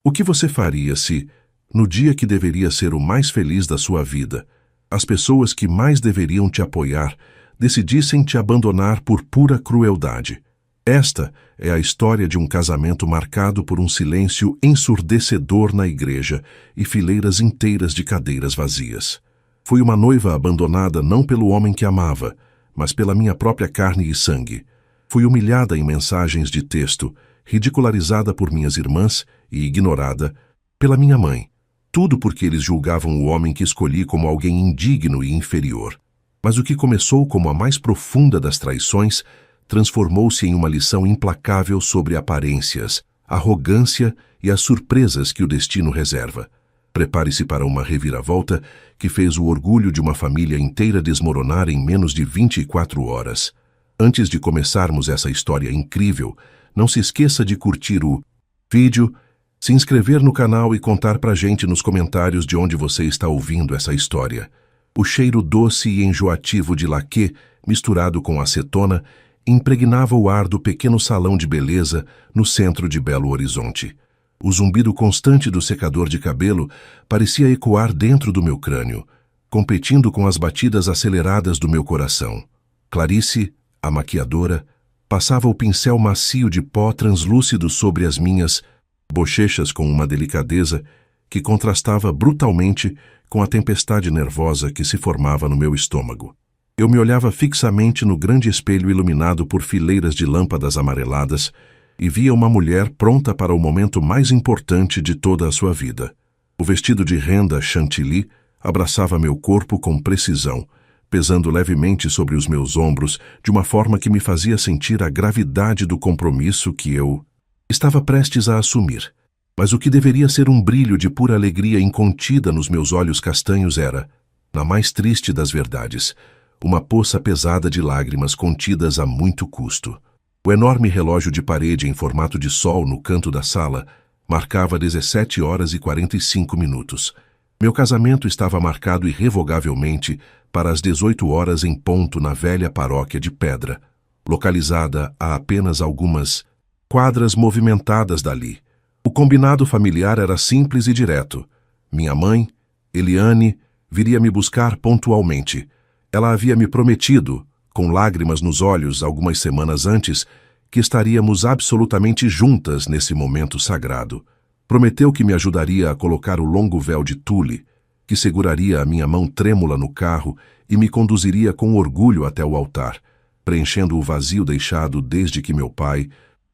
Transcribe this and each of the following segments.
O que você faria se, no dia que deveria ser o mais feliz da sua vida, as pessoas que mais deveriam te apoiar decidissem te abandonar por pura crueldade? Esta é a história de um casamento marcado por um silêncio ensurdecedor na igreja e fileiras inteiras de cadeiras vazias. Fui uma noiva abandonada não pelo homem que amava, mas pela minha própria carne e sangue. Fui humilhada em mensagens de texto, ridicularizada por minhas irmãs e ignorada pela minha mãe. Tudo porque eles julgavam o homem que escolhi como alguém indigno e inferior. Mas o que começou como a mais profunda das traições transformou-se em uma lição implacável sobre aparências, arrogância e as surpresas que o destino reserva. Prepare-se para uma reviravolta que fez o orgulho de uma família inteira desmoronar em menos de 24 horas. Antes de começarmos essa história incrível, não se esqueça de curtir o vídeo, se inscrever no canal e contar pra gente nos comentários de onde você está ouvindo essa história. O cheiro doce e enjoativo de laquê, misturado com acetona, impregnava o ar do pequeno salão de beleza no centro de Belo Horizonte. O zumbido constante do secador de cabelo parecia ecoar dentro do meu crânio, competindo com as batidas aceleradas do meu coração. Clarice, a maquiadora, passava o pincel macio de pó translúcido sobre as minhas bochechas com uma delicadeza que contrastava brutalmente com a tempestade nervosa que se formava no meu estômago. Eu me olhava fixamente no grande espelho iluminado por fileiras de lâmpadas amareladas e via uma mulher pronta para o momento mais importante de toda a sua vida. O vestido de renda chantilly abraçava meu corpo com precisão, pesando levemente sobre os meus ombros de uma forma que me fazia sentir a gravidade do compromisso que eu estava prestes a assumir. Mas o que deveria ser um brilho de pura alegria incontida nos meus olhos castanhos era, na mais triste das verdades, uma poça pesada de lágrimas contidas a muito custo. O enorme relógio de parede em formato de sol no canto da sala marcava 17 horas e 45 minutos. Meu casamento estava marcado irrevogavelmente para as 18 horas em ponto na velha paróquia de Pedra, localizada a apenas algumas quadras movimentadas dali. O combinado familiar era simples e direto. Minha mãe, Eliane, viria me buscar pontualmente. Ela havia me prometido, com lágrimas nos olhos algumas semanas antes, que estaríamos absolutamente juntas nesse momento sagrado. Prometeu que me ajudaria a colocar o longo véu de tule, que seguraria a minha mão trêmula no carro e me conduziria com orgulho até o altar, preenchendo o vazio deixado desde que meu pai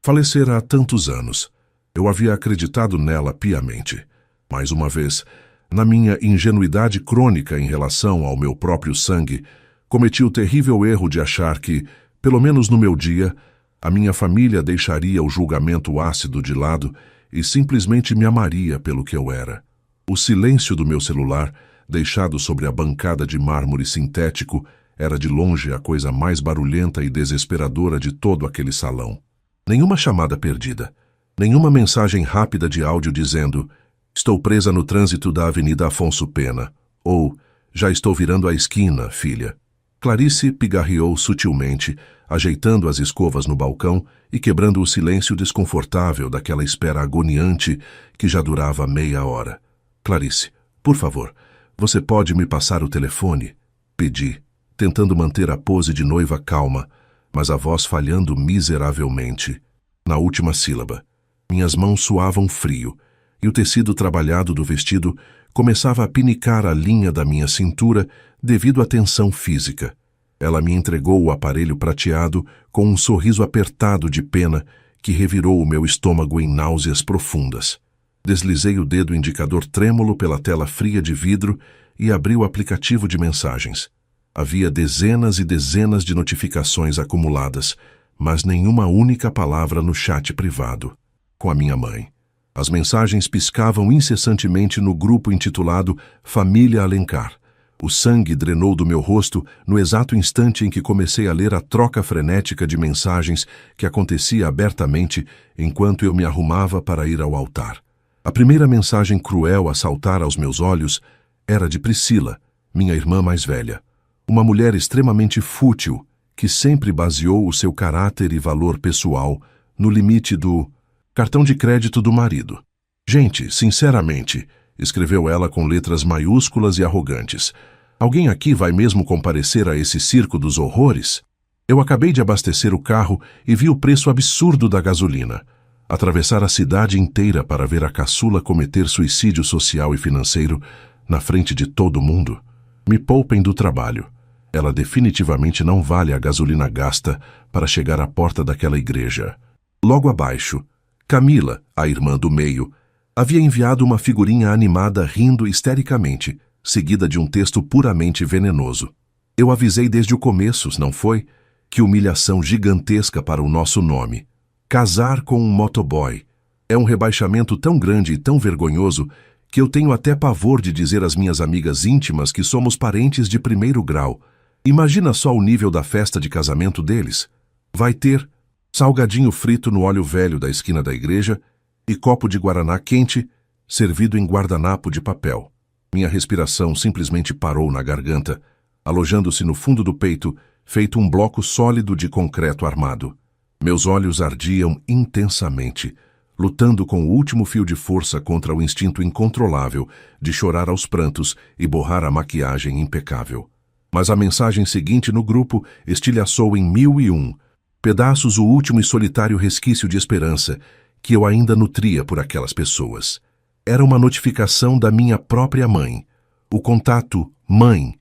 falecera há tantos anos. Eu havia acreditado nela piamente. Mais uma vez, na minha ingenuidade crônica em relação ao meu próprio sangue, cometi o terrível erro de achar que, pelo menos no meu dia, a minha família deixaria o julgamento ácido de lado e simplesmente me amaria pelo que eu era. O silêncio do meu celular, deixado sobre a bancada de mármore sintético, era de longe a coisa mais barulhenta e desesperadora de todo aquele salão. Nenhuma chamada perdida, nenhuma mensagem rápida de áudio dizendo "Estou presa no trânsito da Avenida Afonso Pena" ou "Já estou virando a esquina, filha". Clarice pigarreou sutilmente, ajeitando as escovas no balcão e quebrando o silêncio desconfortável daquela espera agoniante que já durava meia hora. "Clarice, por favor, você pode me passar o telefone?" Pedi, tentando manter a pose de noiva calma, mas a voz falhando miseravelmente. Na última sílaba, minhas mãos suavam frio, e o tecido trabalhado do vestido começava a pinicar a linha da minha cintura devido à tensão física. Ela me entregou o aparelho prateado com um sorriso apertado de pena que revirou o meu estômago em náuseas profundas. Deslizei o dedo indicador trêmulo pela tela fria de vidro e abri o aplicativo de mensagens. Havia dezenas e dezenas de notificações acumuladas, mas nenhuma única palavra no chat privado. Com a minha mãe. As mensagens piscavam incessantemente no grupo intitulado Família Alencar. O sangue drenou do meu rosto no exato instante em que comecei a ler a troca frenética de mensagens que acontecia abertamente enquanto eu me arrumava para ir ao altar. A primeira mensagem cruel a saltar aos meus olhos era de Priscila, minha irmã mais velha. Uma mulher extremamente fútil que sempre baseou o seu caráter e valor pessoal no limite do cartão de crédito do marido. Gente, sinceramente, escreveu ela com letras maiúsculas e arrogantes. Alguém aqui vai mesmo comparecer a esse circo dos horrores? Eu acabei de abastecer o carro e vi o preço absurdo da gasolina. Atravessar a cidade inteira para ver a caçula cometer suicídio social e financeiro na frente de todo mundo. Me poupem do trabalho. Ela definitivamente não vale a gasolina gasta para chegar à porta daquela igreja. Logo abaixo, Camila, a irmã do meio, havia enviado uma figurinha animada rindo histericamente, seguida de um texto puramente venenoso. Eu avisei desde o começo, não foi? Que humilhação gigantesca para o nosso nome. Casar com um motoboy. É um rebaixamento tão grande e tão vergonhoso que eu tenho até pavor de dizer às minhas amigas íntimas que somos parentes de primeiro grau. Imagina só o nível da festa de casamento deles. Vai ter salgadinho frito no óleo velho da esquina da igreja e copo de guaraná quente servido em guardanapo de papel. Minha respiração simplesmente parou na garganta, alojando-se no fundo do peito, feito um bloco sólido de concreto armado. Meus olhos ardiam intensamente, lutando com o último fio de força contra o instinto incontrolável de chorar aos prantos e borrar a maquiagem impecável. Mas a mensagem seguinte no grupo estilhaçou em 1001 pedaços o último e solitário resquício de esperança que eu ainda nutria por aquelas pessoas. Era uma notificação da minha própria mãe. O contato "mãe"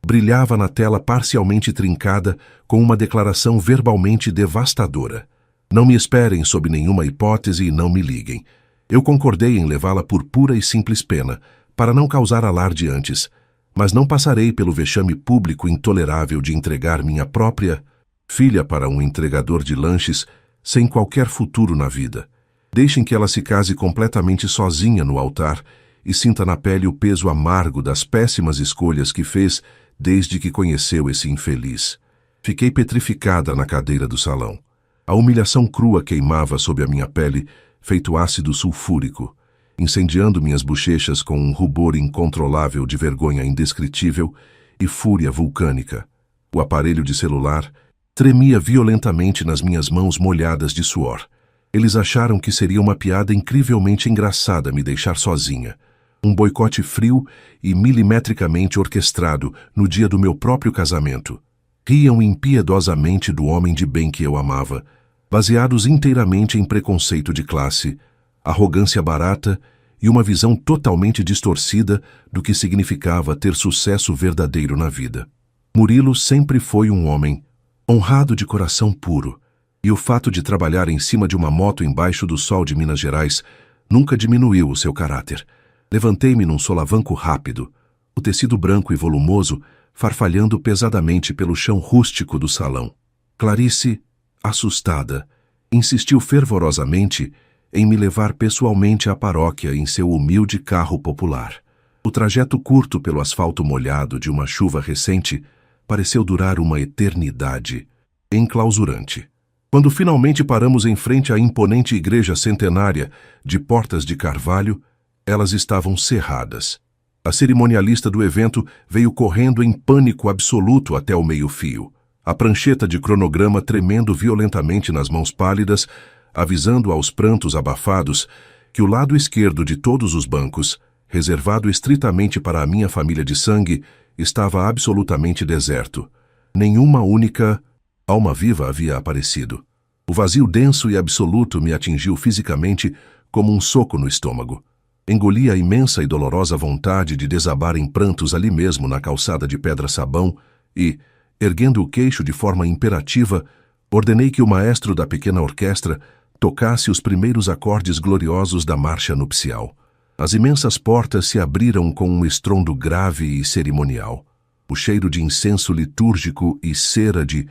brilhava na tela parcialmente trincada com uma declaração verbalmente devastadora. Não me esperem sob nenhuma hipótese e não me liguem. Eu concordei em levá-la por pura e simples pena, para não causar alarde antes, mas não passarei pelo vexame público intolerável de entregar minha própria filha para um entregador de lanches sem qualquer futuro na vida. Deixem que ela se case completamente sozinha no altar e sinta na pele o peso amargo das péssimas escolhas que fez desde que conheceu esse infeliz. Fiquei petrificada na cadeira do salão. A humilhação crua queimava sob a minha pele, feito ácido sulfúrico, incendiando minhas bochechas com um rubor incontrolável de vergonha indescritível e fúria vulcânica. O aparelho de celular tremia violentamente nas minhas mãos molhadas de suor. Eles acharam que seria uma piada incrivelmente engraçada me deixar sozinha. Um boicote frio e milimetricamente orquestrado no dia do meu próprio casamento. Riam impiedosamente do homem de bem que eu amava, baseados inteiramente em preconceito de classe, arrogância barata e uma visão totalmente distorcida do que significava ter sucesso verdadeiro na vida. Murilo sempre foi um homem honrado de coração puro, e o fato de trabalhar em cima de uma moto embaixo do sol de Minas Gerais nunca diminuiu o seu caráter. Levantei-me num solavanco rápido, o tecido branco e volumoso farfalhando pesadamente pelo chão rústico do salão. Clarice, assustada, insistiu fervorosamente em me levar pessoalmente à paróquia em seu humilde carro popular. O trajeto curto pelo asfalto molhado de uma chuva recente pareceu durar uma eternidade, enclausurante. Quando finalmente paramos em frente à imponente igreja centenária de Portas de Carvalho, elas estavam cerradas. A cerimonialista do evento veio correndo em pânico absoluto até o meio-fio, a prancheta de cronograma tremendo violentamente nas mãos pálidas, avisando aos prantos abafados que o lado esquerdo de todos os bancos, reservado estritamente para a minha família de sangue, estava absolutamente deserto. Nenhuma única alma viva havia aparecido. O vazio denso e absoluto me atingiu fisicamente como um soco no estômago. Engoli a imensa e dolorosa vontade de desabar em prantos ali mesmo na calçada de pedra-sabão e, erguendo o queixo de forma imperativa, ordenei que o maestro da pequena orquestra tocasse os primeiros acordes gloriosos da marcha nupcial. As imensas portas se abriram com um estrondo grave e cerimonial. O cheiro de incenso litúrgico e cera de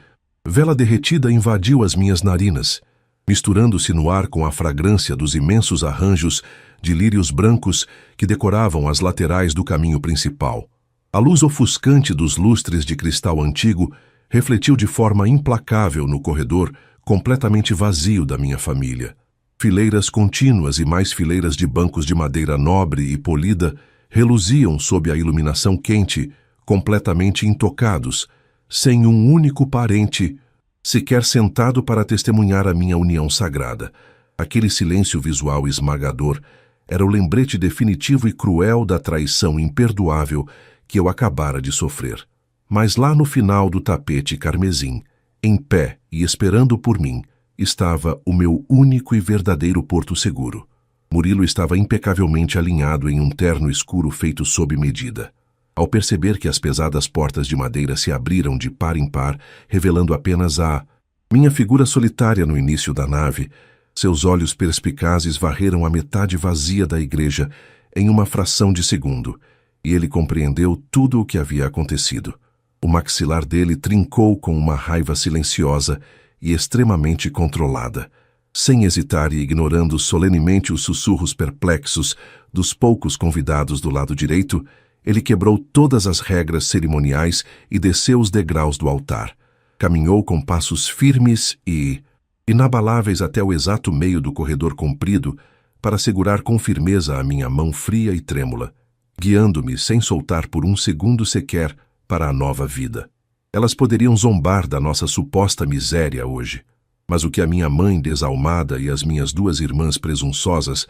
vela derretida invadiu as minhas narinas, misturando-se no ar com a fragrância dos imensos arranjos de lírios brancos que decoravam as laterais do caminho principal. A luz ofuscante dos lustres de cristal antigo refletiu de forma implacável no corredor completamente vazio da minha família. Fileiras contínuas e mais fileiras de bancos de madeira nobre e polida reluziam sob a iluminação quente, completamente intocados, sem um único parente sequer sentado para testemunhar a minha união sagrada. Aquele silêncio visual esmagador Era o lembrete definitivo e cruel da traição imperdoável que eu acabara de sofrer. Mas lá no final do tapete carmesim, em pé e esperando por mim, estava o meu único e verdadeiro porto seguro. Murilo estava impecavelmente alinhado em um terno escuro feito sob medida. Ao perceber que as pesadas portas de madeira se abriram de par em par, revelando apenas a minha figura solitária no início da nave, seus olhos perspicazes varreram a metade vazia da igreja em uma fração de segundo, e ele compreendeu tudo o que havia acontecido. O maxilar dele trincou com uma raiva silenciosa e extremamente controlada. Sem hesitar e ignorando solenemente os sussurros perplexos dos poucos convidados do lado direito, ele quebrou todas as regras cerimoniais e desceu os degraus do altar. Caminhou com passos firmes e inabaláveis até o exato meio do corredor comprido para segurar com firmeza a minha mão fria e trêmula, guiando-me sem soltar por um segundo sequer para a nova vida. Elas poderiam zombar da nossa suposta miséria hoje, mas o que a minha mãe desalmada e as minhas duas irmãs presunçosas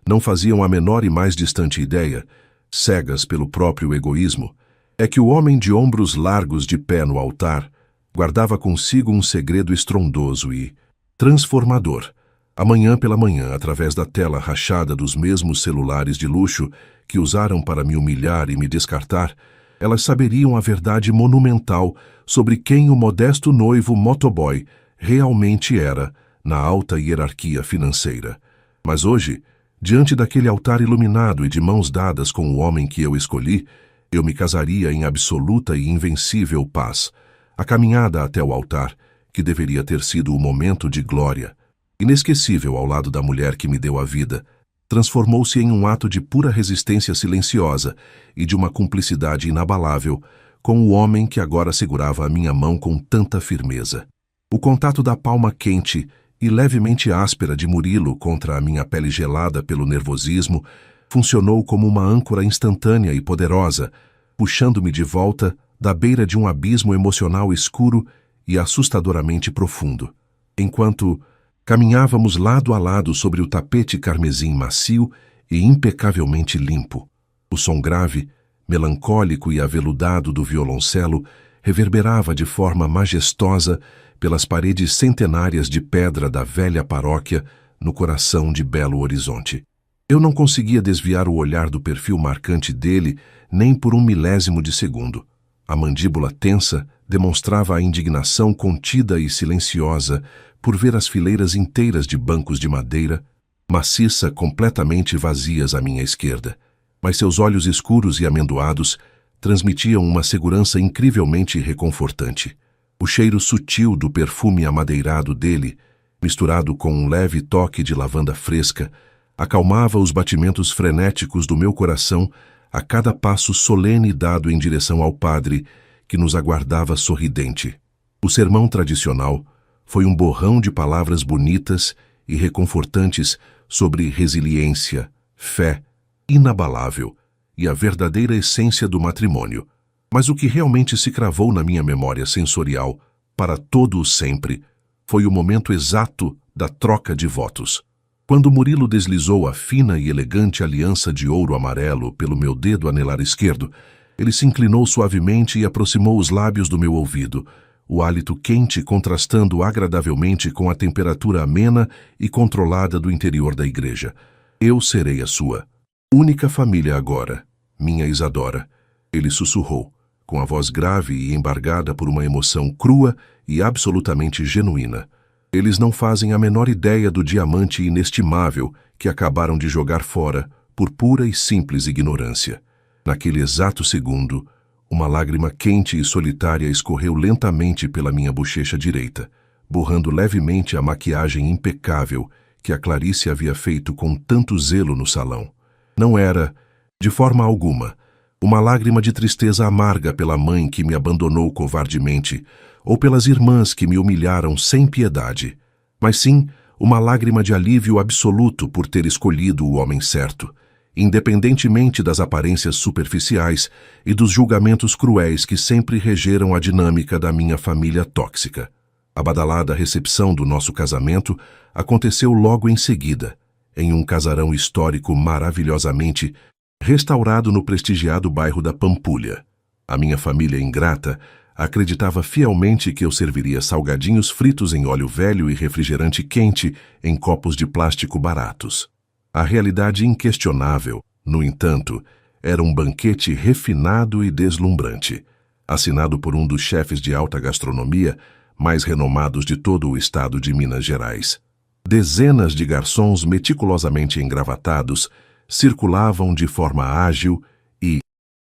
não faziam a menor e mais distante ideia, cegas pelo próprio egoísmo, é que o homem de ombros largos de pé no altar guardava consigo um segredo estrondoso e transformador. Amanhã pela manhã, através da tela rachada dos mesmos celulares de luxo que usaram para me humilhar e me descartar, elas saberiam a verdade monumental sobre quem o modesto noivo motoboy realmente era na alta hierarquia financeira. Mas hoje, diante daquele altar iluminado e de mãos dadas com o homem que eu escolhi, eu me casaria em absoluta e invencível paz. A caminhada até o altar, que deveria ter sido o momento de glória, inesquecível ao lado da mulher que me deu a vida, transformou-se em um ato de pura resistência silenciosa e de uma cumplicidade inabalável com o homem que agora segurava a minha mão com tanta firmeza. O contato da palma quente e levemente áspera de Murilo contra a minha pele gelada pelo nervosismo funcionou como uma âncora instantânea e poderosa, puxando-me de volta da beira de um abismo emocional escuro e assustadoramente profundo. Enquanto caminhávamos lado a lado sobre o tapete carmesim macio e impecavelmente limpo, o som grave, melancólico e aveludado do violoncelo reverberava de forma majestosa pelas paredes centenárias de pedra da velha paróquia no coração de Belo Horizonte. Eu não conseguia desviar o olhar do perfil marcante dele nem por um milésimo de segundo. A mandíbula tensa demonstrava a indignação contida e silenciosa por ver as fileiras inteiras de bancos de madeira, maciça completamente vazias à minha esquerda. Mas seus olhos escuros e amendoados transmitiam uma segurança incrivelmente reconfortante. O cheiro sutil do perfume amadeirado dele, misturado com um leve toque de lavanda fresca, acalmava os batimentos frenéticos do meu coração a cada passo solene dado em direção ao padre, que nos aguardava sorridente. O sermão tradicional foi um borrão de palavras bonitas e reconfortantes sobre resiliência, fé, inabalável e a verdadeira essência do matrimônio. Mas o que realmente se cravou na minha memória sensorial, para todo o sempre, foi o momento exato da troca de votos. Quando Murilo deslizou a fina e elegante aliança de ouro amarelo pelo meu dedo anelar esquerdo, ele se inclinou suavemente e aproximou os lábios do meu ouvido, o hálito quente contrastando agradavelmente com a temperatura amena e controlada do interior da igreja. Eu serei a sua única família agora, minha Isadora, ele sussurrou, com a voz grave e embargada por uma emoção crua e absolutamente genuína. Eles não fazem a menor ideia do diamante inestimável que acabaram de jogar fora por pura e simples ignorância. Naquele exato segundo, uma lágrima quente e solitária escorreu lentamente pela minha bochecha direita, borrando levemente a maquiagem impecável que a Clarice havia feito com tanto zelo no salão. Não era, de forma alguma, uma lágrima de tristeza amarga pela mãe que me abandonou covardemente, ou pelas irmãs que me humilharam sem piedade, mas sim uma lágrima de alívio absoluto por ter escolhido o homem certo, independentemente das aparências superficiais e dos julgamentos cruéis que sempre regeram a dinâmica da minha família tóxica. A badalada recepção do nosso casamento aconteceu logo em seguida, em um casarão histórico maravilhosamente restaurado no prestigiado bairro da Pampulha. A minha família ingrata acreditava fielmente que eu serviria salgadinhos fritos em óleo velho e refrigerante quente em copos de plástico baratos. A realidade inquestionável, no entanto, era um banquete refinado e deslumbrante, assinado por um dos chefes de alta gastronomia mais renomados de todo o estado de Minas Gerais. Dezenas de garçons meticulosamente engravatados circulavam de forma ágil e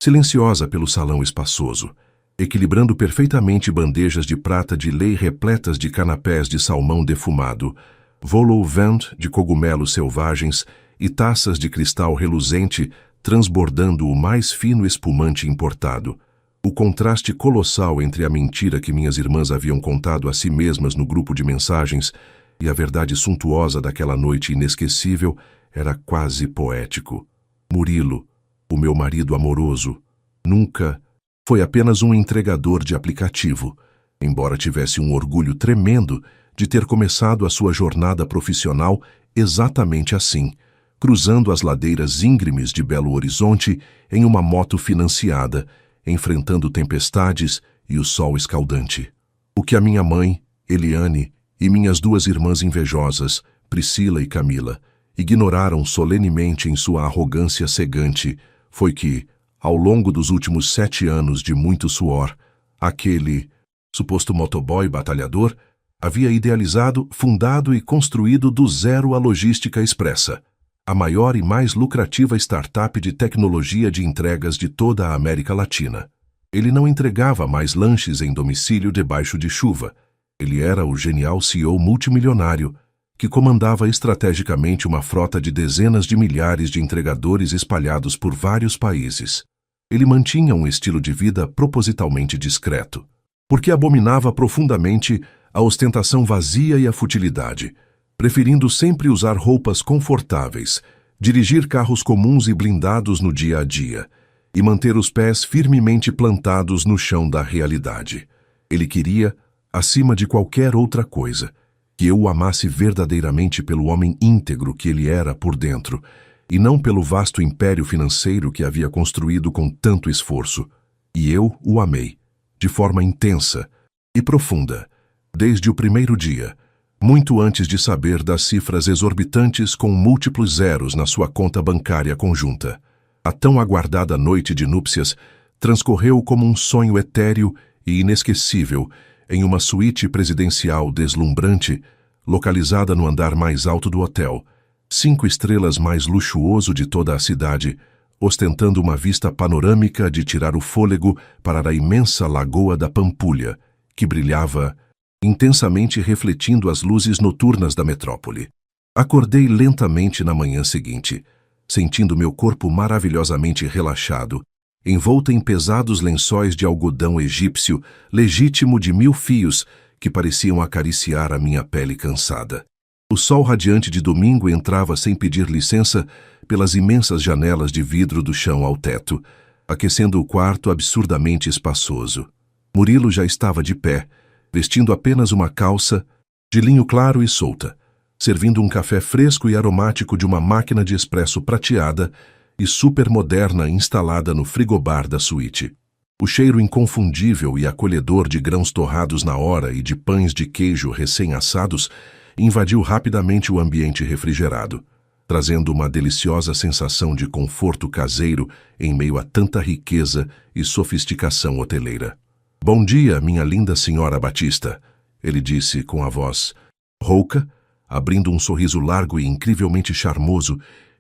silenciosa pelo salão espaçoso, equilibrando perfeitamente bandejas de prata de lei repletas de canapés de salmão defumado, vol au vent de cogumelos selvagens e taças de cristal reluzente transbordando o mais fino espumante importado. O contraste colossal entre a mentira que minhas irmãs haviam contado a si mesmas no grupo de mensagens e a verdade suntuosa daquela noite inesquecível era quase poético. Murilo, o meu marido amoroso, nunca foi apenas um entregador de aplicativo, embora tivesse um orgulho tremendo de ter começado a sua jornada profissional exatamente assim, cruzando as ladeiras íngremes de Belo Horizonte em uma moto financiada, enfrentando tempestades e o sol escaldante. O que a minha mãe, Eliane, e minhas duas irmãs invejosas, Priscila e Camila, ignoraram solenemente em sua arrogância cegante foi que, ao longo dos últimos 7 anos de muito suor, aquele suposto motoboy batalhador havia idealizado, fundado e construído do zero a Logística Expressa, a maior e mais lucrativa startup de tecnologia de entregas de toda a América Latina. Ele não entregava mais lanches em domicílio debaixo de chuva. Ele era o genial CEO multimilionário que comandava estrategicamente uma frota de dezenas de milhares de entregadores espalhados por vários países. Ele mantinha um estilo de vida propositalmente discreto, porque abominava profundamente a ostentação vazia e a futilidade, preferindo sempre usar roupas confortáveis, dirigir carros comuns e blindados no dia a dia e manter os pés firmemente plantados no chão da realidade. Ele queria, acima de qualquer outra coisa, que eu o amasse verdadeiramente pelo homem íntegro que ele era por dentro, e não pelo vasto império financeiro que havia construído com tanto esforço. E eu o amei, de forma intensa e profunda, desde o primeiro dia, muito antes de saber das cifras exorbitantes com múltiplos zeros na sua conta bancária conjunta. A tão aguardada noite de núpcias transcorreu como um sonho etéreo e inesquecível em uma suíte presidencial deslumbrante, localizada no andar mais alto do hotel, 5 estrelas mais luxuoso de toda a cidade, ostentando uma vista panorâmica de tirar o fôlego para a imensa lagoa da Pampulha, que brilhava intensamente refletindo as luzes noturnas da metrópole. Acordei lentamente na manhã seguinte, sentindo meu corpo maravilhosamente relaxado, envolta em pesados lençóis de algodão egípcio, legítimo de 1000 fios, que pareciam acariciar a minha pele cansada. O sol radiante de domingo entrava sem pedir licença pelas imensas janelas de vidro do chão ao teto, aquecendo o quarto absurdamente espaçoso. Murilo já estava de pé, vestindo apenas uma calça de linho claro e solta, servindo um café fresco e aromático de uma máquina de expresso prateada e supermoderna instalada no frigobar da suíte. O cheiro inconfundível e acolhedor de grãos torrados na hora e de pães de queijo recém-assados invadiu rapidamente o ambiente refrigerado, trazendo uma deliciosa sensação de conforto caseiro em meio a tanta riqueza e sofisticação hoteleira. "Bom dia, minha linda senhora Batista", ele disse com a voz rouca, abrindo um sorriso largo e incrivelmente charmoso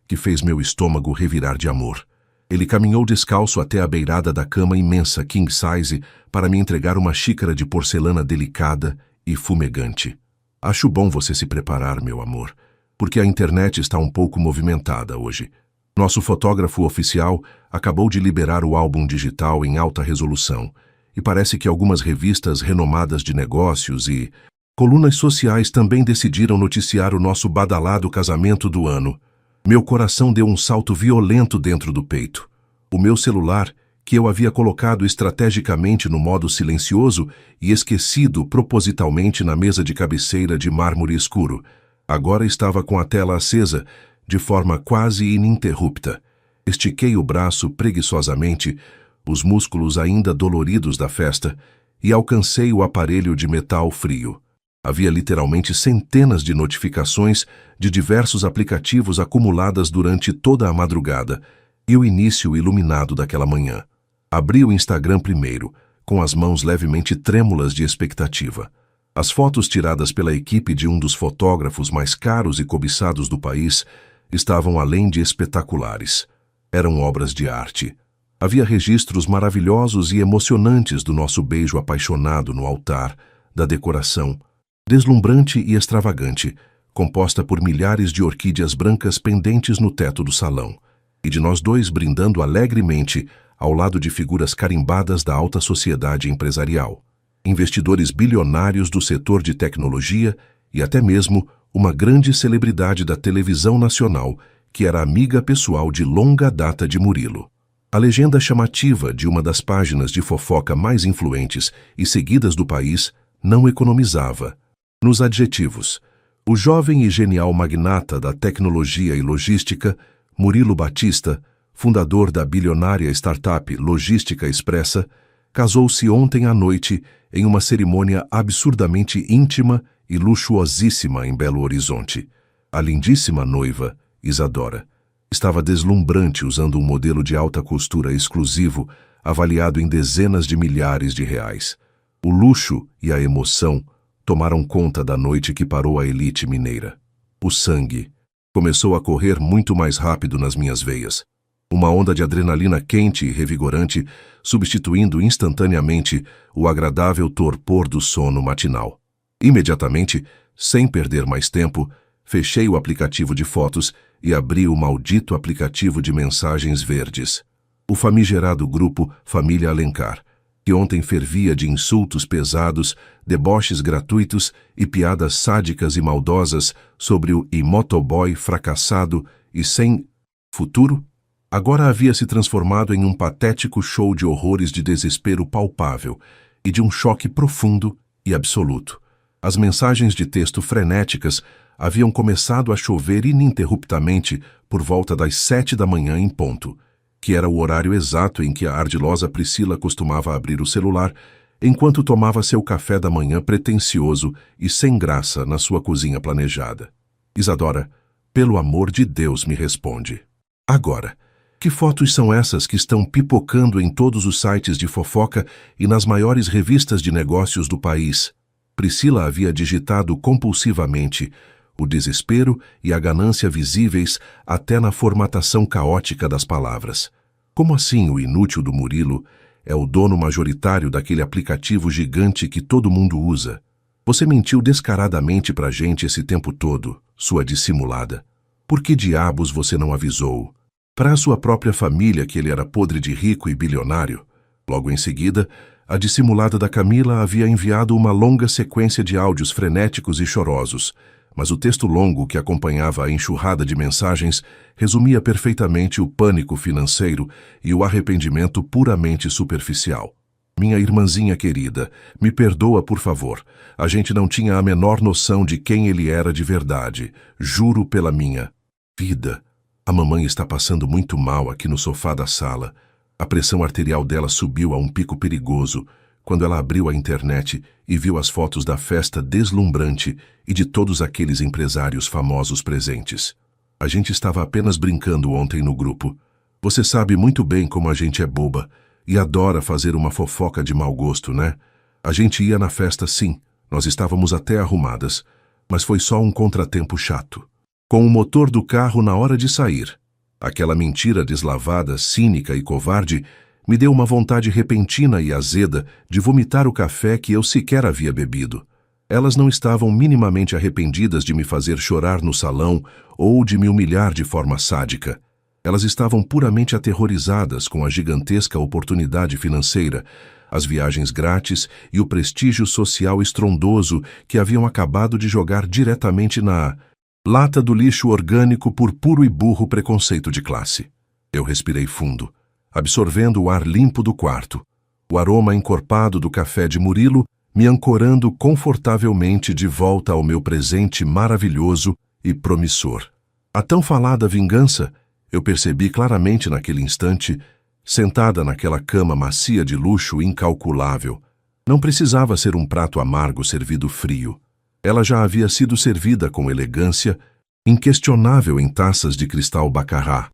que fez meu estômago revirar de amor. Ele caminhou descalço até a beirada da cama imensa king size para me entregar uma xícara de porcelana delicada e fumegante. "Acho bom você se preparar, meu amor, porque a internet está um pouco movimentada hoje. Nosso fotógrafo oficial acabou de liberar o álbum digital em alta resolução, e parece que algumas revistas renomadas de negócios e colunas sociais também decidiram noticiar o nosso badalado casamento do ano." Meu coração deu um salto violento dentro do peito. O meu celular, que eu havia colocado estrategicamente no modo silencioso e esquecido propositalmente na mesa de cabeceira de mármore escuro, agora estava com a tela acesa, de forma quase ininterrupta. Estiquei o braço preguiçosamente, os músculos ainda doloridos da festa, e alcancei o aparelho de metal frio. Havia literalmente centenas de notificações de diversos aplicativos acumuladas durante toda a madrugada e o início iluminado daquela manhã. Abri o Instagram primeiro, com as mãos levemente trêmulas de expectativa. As fotos tiradas pela equipe de um dos fotógrafos mais caros e cobiçados do país estavam além de espetaculares. Eram obras de arte. Havia registros maravilhosos e emocionantes do nosso beijo apaixonado no altar, da decoração, deslumbrante e extravagante, composta por milhares de orquídeas brancas pendentes no teto do salão, e de nós dois brindando alegremente ao lado de figuras carimbadas da alta sociedade empresarial, investidores bilionários do setor de tecnologia e até mesmo uma grande celebridade da televisão nacional que era amiga pessoal de longa data de Murilo. A legenda chamativa de uma das páginas de fofoca mais influentes e seguidas do país não economizava nos adjetivos. O jovem e genial magnata da tecnologia e logística, Murilo Batista, fundador da bilionária startup Logística Expressa, casou-se ontem à noite em uma cerimônia absurdamente íntima e luxuosíssima em Belo Horizonte. A lindíssima noiva, Isadora, estava deslumbrante usando um modelo de alta costura exclusivo avaliado em dezenas de milhares de reais. O luxo e a emoção tomaram conta da noite que parou a elite mineira. O sangue começou a correr muito mais rápido nas minhas veias. Uma onda de adrenalina quente e revigorante, substituindo instantaneamente o agradável torpor do sono matinal. Imediatamente, sem perder mais tempo, fechei o aplicativo de fotos e abri o maldito aplicativo de mensagens verdes. O famigerado grupo Família Alencar, que ontem fervia de insultos pesados, deboches gratuitos e piadas sádicas e maldosas sobre o motoboy fracassado e sem futuro, agora havia se transformado em um patético show de horrores de desespero palpável e de um choque profundo e absoluto. As mensagens de texto frenéticas haviam começado a chover ininterruptamente por volta das 7 da manhã em ponto, que era o horário exato em que a ardilosa Priscila costumava abrir o celular enquanto tomava seu café da manhã pretensioso e sem graça na sua cozinha planejada. Isadora, pelo amor de Deus, me responde. Agora, que fotos são essas que estão pipocando em todos os sites de fofoca e nas maiores revistas de negócios do país? Priscila havia digitado compulsivamente, o desespero e a ganância visíveis até na formatação caótica das palavras. Como assim o inútil do Murilo é o dono majoritário daquele aplicativo gigante que todo mundo usa? Você mentiu descaradamente pra gente esse tempo todo, sua dissimulada. Por que diabos você não avisou? Para a sua própria família que ele era podre de rico e bilionário? Logo em seguida, a dissimulada da Camila havia enviado uma longa sequência de áudios frenéticos e chorosos, mas o texto longo que acompanhava a enxurrada de mensagens resumia perfeitamente o pânico financeiro e o arrependimento puramente superficial. Minha irmãzinha querida, me perdoa, por favor. A gente não tinha a menor noção de quem ele era de verdade. Juro pela minha vida. A mamãe está passando muito mal aqui no sofá da sala. A pressão arterial dela subiu a um pico perigoso quando ela abriu a internet e viu as fotos da festa deslumbrante e de todos aqueles empresários famosos presentes. A gente estava apenas brincando ontem no grupo. Você sabe muito bem como a gente é boba e adora fazer uma fofoca de mau gosto, né? A gente ia na festa sim, nós estávamos até arrumadas, mas foi só um contratempo chato. Com o motor do carro na hora de sair. Aquela mentira deslavada, cínica e covarde me deu uma vontade repentina e azeda de vomitar o café que eu sequer havia bebido. Elas não estavam minimamente arrependidas de me fazer chorar no salão ou de me humilhar de forma sádica. Elas estavam puramente aterrorizadas com a gigantesca oportunidade financeira, as viagens grátis e o prestígio social estrondoso que haviam acabado de jogar diretamente na lata do lixo orgânico por puro e burro preconceito de classe. Eu respirei fundo, absorvendo o ar limpo do quarto, o aroma encorpado do café de Murilo me ancorando confortavelmente de volta ao meu presente maravilhoso e promissor. A tão falada vingança, eu percebi claramente naquele instante, sentada naquela cama macia de luxo incalculável. Não precisava ser um prato amargo servido frio. Ela já havia sido servida com elegância, inquestionável em taças de cristal Baccarat,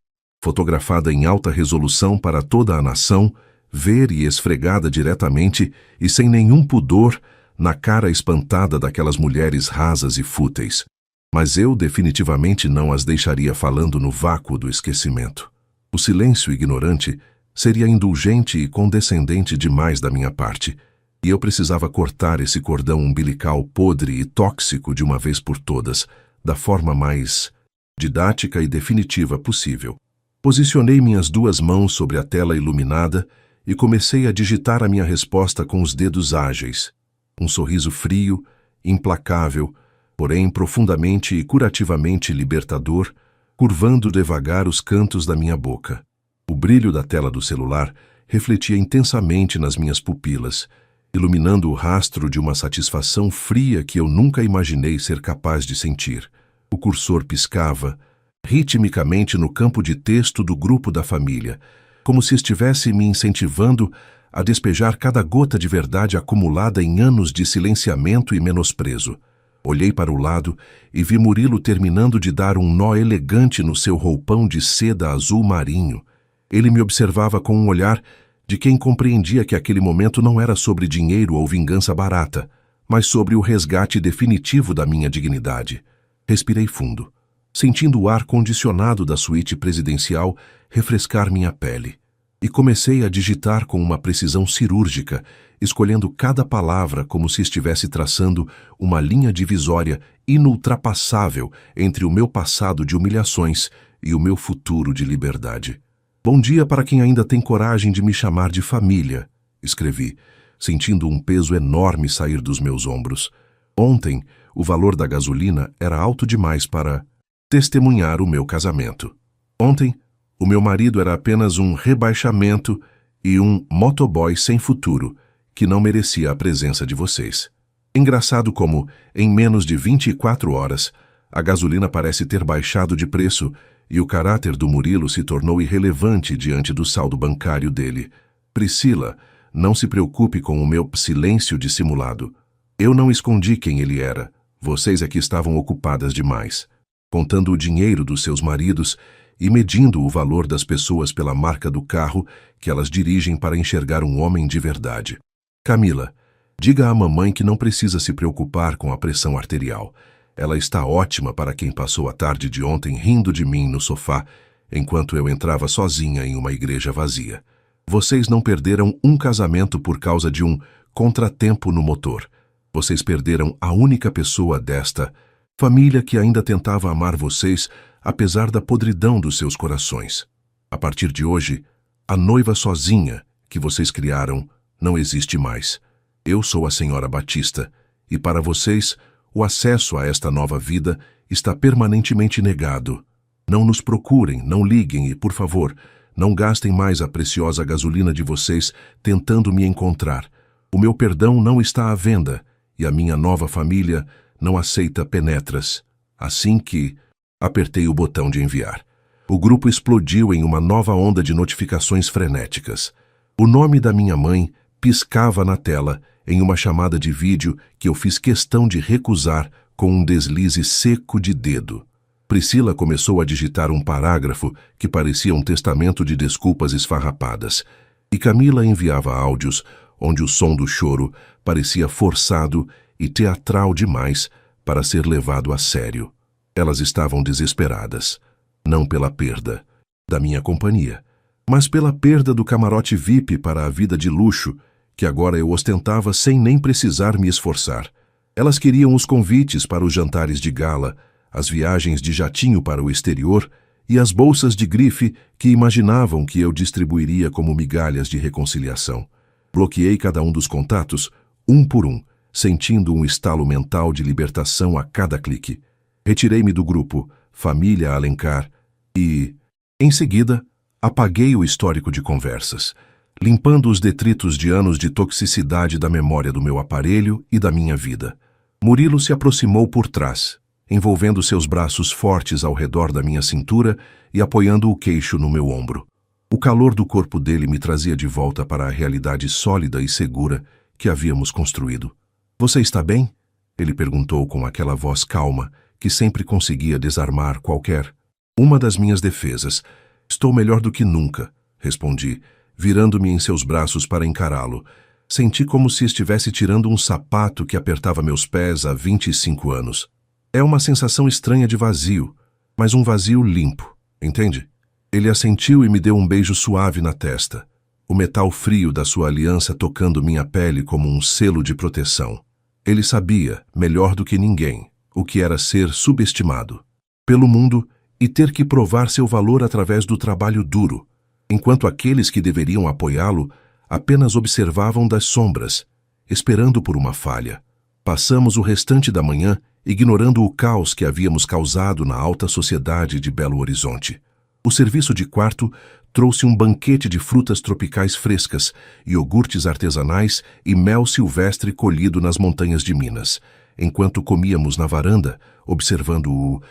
fotografada em alta resolução para toda a nação, ver e esfregada diretamente e sem nenhum pudor na cara espantada daquelas mulheres rasas e fúteis. Mas eu definitivamente não as deixaria falando no vácuo do esquecimento. O silêncio ignorante seria indulgente e condescendente demais da minha parte, e eu precisava cortar esse cordão umbilical podre e tóxico de uma vez por todas, da forma mais didática e definitiva possível. Posicionei minhas duas mãos sobre a tela iluminada e comecei a digitar a minha resposta com os dedos ágeis. Um sorriso frio, implacável, porém profundamente e curativamente libertador, curvando devagar os cantos da minha boca. O brilho da tela do celular refletia intensamente nas minhas pupilas, iluminando o rastro de uma satisfação fria que eu nunca imaginei ser capaz de sentir. O cursor piscava, ritmicamente no campo de texto do grupo da família, como se estivesse me incentivando a despejar cada gota de verdade acumulada em anos de silenciamento e menosprezo. Olhei para o lado e vi Murilo terminando de dar um nó elegante no seu roupão de seda azul marinho. Ele me observava com um olhar de quem compreendia que aquele momento não era sobre dinheiro ou vingança barata, mas sobre o resgate definitivo da minha dignidade. Respirei fundo, sentindo o ar condicionado da suíte presidencial refrescar minha pele, e comecei a digitar com uma precisão cirúrgica, escolhendo cada palavra como se estivesse traçando uma linha divisória inultrapassável entre o meu passado de humilhações e o meu futuro de liberdade. Bom dia para quem ainda tem coragem de me chamar de família, escrevi, sentindo um peso enorme sair dos meus ombros. Ontem, o valor da gasolina era alto demais para testemunhar o meu casamento. Ontem, o meu marido era apenas um rebaixamento e um motoboy sem futuro, que não merecia a presença de vocês. Engraçado como, em menos de 24 horas, a gasolina parece ter baixado de preço e o caráter do Murilo se tornou irrelevante diante do saldo bancário dele. Priscila, não se preocupe com o meu silêncio dissimulado. Eu não escondi quem ele era. Vocês é que estavam ocupadas demais, contando o dinheiro dos seus maridos e medindo o valor das pessoas pela marca do carro que elas dirigem para enxergar um homem de verdade. Camila, diga à mamãe que não precisa se preocupar com a pressão arterial. Ela está ótima para quem passou a tarde de ontem rindo de mim no sofá, enquanto eu entrava sozinha em uma igreja vazia. Vocês não perderam um casamento por causa de um contratempo no motor. Vocês perderam a única pessoa desta família que ainda tentava amar vocês, apesar da podridão dos seus corações. A partir de hoje, a noiva sozinha que vocês criaram não existe mais. Eu sou a Senhora Batista, e para vocês, o acesso a esta nova vida está permanentemente negado. Não nos procurem, não liguem e, por favor, não gastem mais a preciosa gasolina de vocês tentando me encontrar. O meu perdão não está à venda e a minha nova família não aceita penetras. Assim que apertei o botão de enviar, o grupo explodiu em uma nova onda de notificações frenéticas. O nome da minha mãe piscava na tela em uma chamada de vídeo que eu fiz questão de recusar com um deslize seco de dedo. Priscila começou a digitar um parágrafo que parecia um testamento de desculpas esfarrapadas, e Camila enviava áudios onde o som do choro parecia forçado e teatral demais para ser levado a sério. Elas estavam desesperadas, não pela perda da minha companhia, mas pela perda do camarote VIP para a vida de luxo que agora eu ostentava sem nem precisar me esforçar. Elas queriam os convites para os jantares de gala, as viagens de jatinho para o exterior e as bolsas de grife que imaginavam que eu distribuiria como migalhas de reconciliação. Bloqueei cada um dos contatos, um por um, sentindo um estalo mental de libertação a cada clique. Retirei-me do grupo Família Alencar e, em seguida, apaguei o histórico de conversas, limpando os detritos de anos de toxicidade da memória do meu aparelho e da minha vida. Murilo se aproximou por trás. envolvendo seus braços fortes ao redor da minha cintura e apoiando o queixo no meu ombro. O calor do corpo dele me trazia de volta para a realidade sólida e segura que havíamos construído. "Você está bem?" Ele perguntou com aquela voz calma que sempre conseguia desarmar qualquer uma das minhas defesas. "Estou melhor do que nunca", respondi, virando-me em seus braços para encará-lo. Senti como se estivesse tirando um sapato que apertava meus pés há 25 anos. É uma sensação estranha de vazio, mas um vazio limpo, entende? Ele assentiu e me deu um beijo suave na testa, o metal frio da sua aliança tocando minha pele como um selo de proteção. Ele sabia, melhor do que ninguém, o que era ser subestimado pelo mundo e ter que provar seu valor através do trabalho duro, enquanto aqueles que deveriam apoiá-lo apenas observavam das sombras, esperando por uma falha. Passamos o restante da manhã ignorando o caos que havíamos causado na alta sociedade de Belo Horizonte. O serviço de quarto trouxe um banquete de frutas tropicais frescas, iogurtes artesanais e mel silvestre colhido nas montanhas de Minas. Enquanto comíamos na varanda, observando o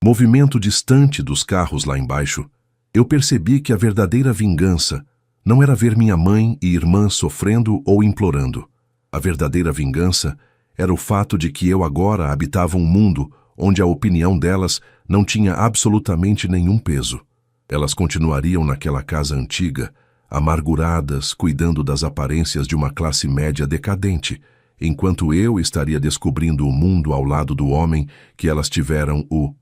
movimento distante dos carros lá embaixo, eu percebi que a verdadeira vingança não era ver minha mãe e irmã sofrendo ou implorando. A verdadeira vingança era o fato de que eu agora habitava um mundo onde a opinião delas não tinha absolutamente nenhum peso. Elas continuariam naquela casa antiga, amarguradas, cuidando das aparências de uma classe média decadente, enquanto eu estaria descobrindo o mundo ao lado do homem que elas tiveram o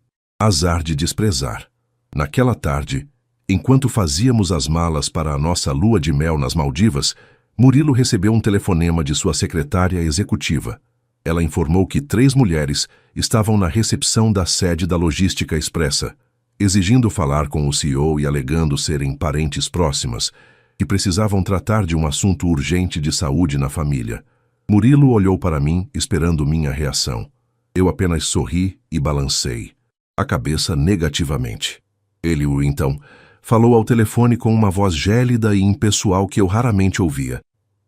azar de desprezar. Naquela tarde, enquanto fazíamos as malas para a nossa lua de mel nas Maldivas, Murilo recebeu um telefonema de sua secretária executiva. Ela informou que 3 mulheres estavam na recepção da sede da Logística Expressa, exigindo falar com o CEO e alegando serem parentes próximas, que precisavam tratar de um assunto urgente de saúde na família. Murilo olhou para mim, esperando minha reação. Eu apenas sorri e balancei a cabeça negativamente. Ele, então, falou ao telefone com uma voz gélida e impessoal que eu raramente ouvia.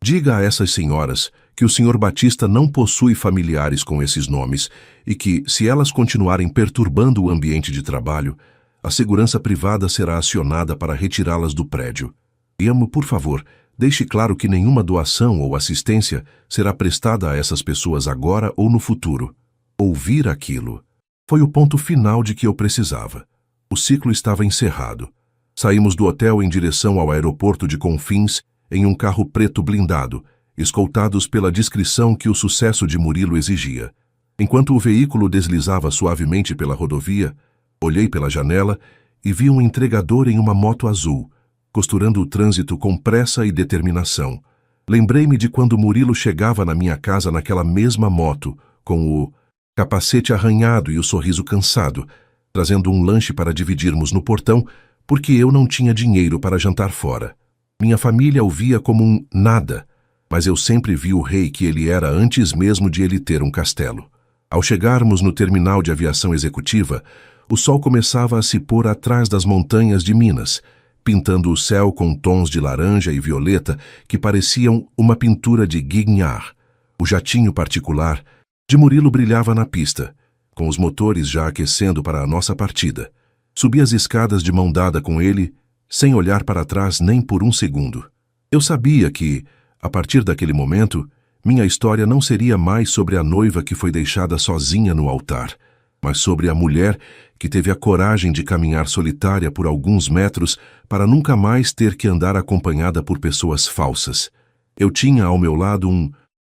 "Diga a essas senhoras que o Sr. Batista não possui familiares com esses nomes e que, se elas continuarem perturbando o ambiente de trabalho, a segurança privada será acionada para retirá-las do prédio. E por favor, deixe claro que nenhuma doação ou assistência será prestada a essas pessoas agora ou no futuro." Ouvir aquilo foi o ponto final de que eu precisava. O ciclo estava encerrado. Saímos do hotel em direção ao aeroporto de Confins em um carro preto blindado, escoltados pela discrição que o sucesso de Murilo exigia. Enquanto o veículo deslizava suavemente pela rodovia, olhei pela janela e vi um entregador em uma moto azul, costurando o trânsito com pressa e determinação. Lembrei-me de quando Murilo chegava na minha casa naquela mesma moto, com o capacete arranhado e o sorriso cansado, trazendo um lanche para dividirmos no portão, porque eu não tinha dinheiro para jantar fora. Minha família o via como um nada, mas eu sempre vi o rei que ele era antes mesmo de ele ter um castelo. Ao chegarmos no terminal de aviação executiva, o sol começava a se pôr atrás das montanhas de Minas, pintando o céu com tons de laranja e violeta que pareciam uma pintura de Guignard. O jatinho particular de Murilo brilhava na pista, com os motores já aquecendo para a nossa partida. Subi as escadas de mão dada com ele, sem olhar para trás nem por um segundo. Eu sabia que, a partir daquele momento, minha história não seria mais sobre a noiva que foi deixada sozinha no altar, mas sobre a mulher que teve a coragem de caminhar solitária por alguns metros para nunca mais ter que andar acompanhada por pessoas falsas. Eu tinha ao meu lado um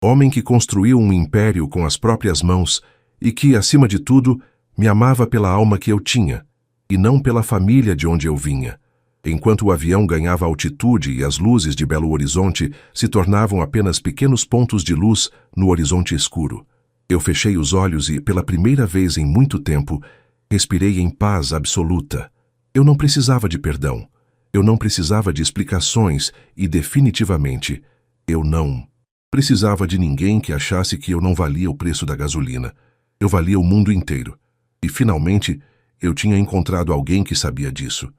homem que construiu um império com as próprias mãos e que, acima de tudo, me amava pela alma que eu tinha, e não pela família de onde eu vinha. Enquanto o avião ganhava altitude e as luzes de Belo Horizonte se tornavam apenas pequenos pontos de luz no horizonte escuro, eu fechei os olhos e, pela primeira vez em muito tempo, respirei em paz absoluta. Eu não precisava de perdão. Eu não precisava de explicações e, definitivamente, eu não precisava de ninguém que achasse que eu não valia o preço da gasolina. Eu valia o mundo inteiro. E, finalmente, eu tinha encontrado alguém que sabia disso.